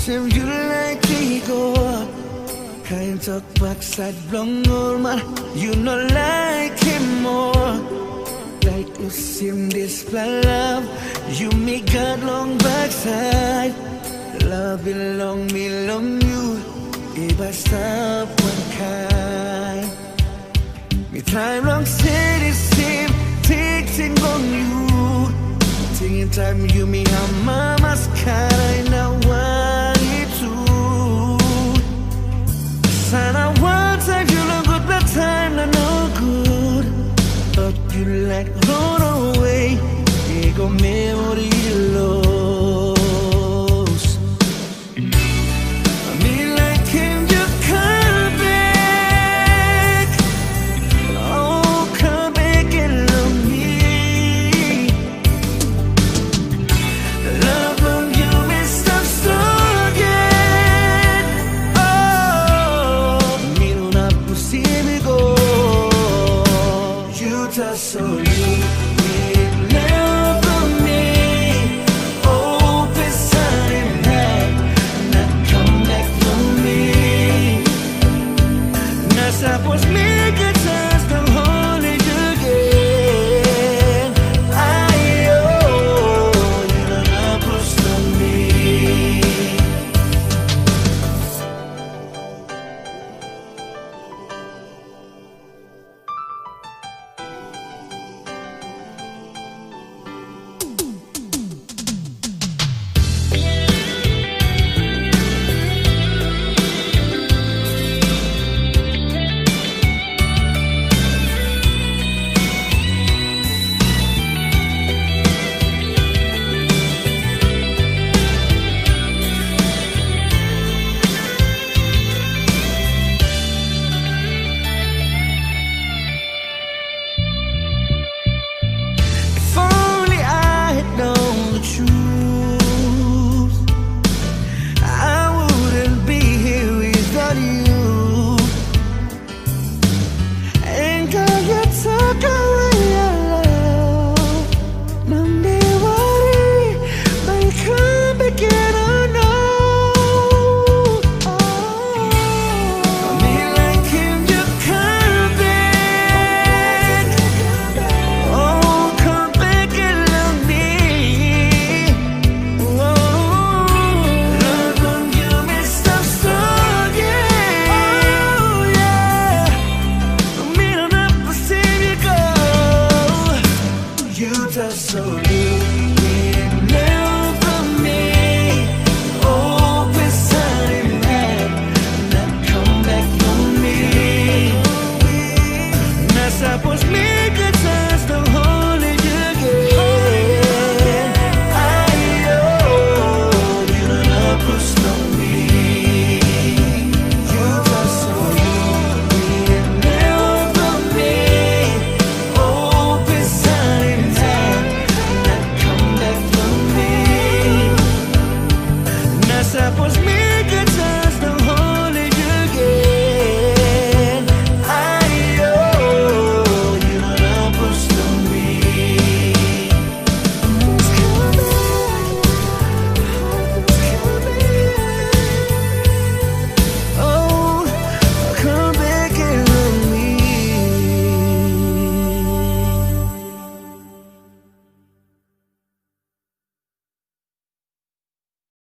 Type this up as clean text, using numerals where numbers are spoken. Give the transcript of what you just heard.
Seem you like to go. Can't talk backside long old man. You not like him more. Like you seem this love. You me got long backside. Love belong me long you. If I stop one kind. Me time long say the same. Take on you. Taking time you me have mama's car. I know what it do. Son I want time you look good but time no good. But you like run away. Ego memory lost. Me like him you come back. Oh come back and love me. Love from you may stop struggling. Oh me no not possible go. You Tasol you. Suppose me get chance to hold it again. I you don't know push on me. Tasol you love from me. Oh, beside me, not come back on me. Not suppose me get chance to hold it again. I you don't know push on me. You Tasol you love from me. Oh, beside me. Suppose me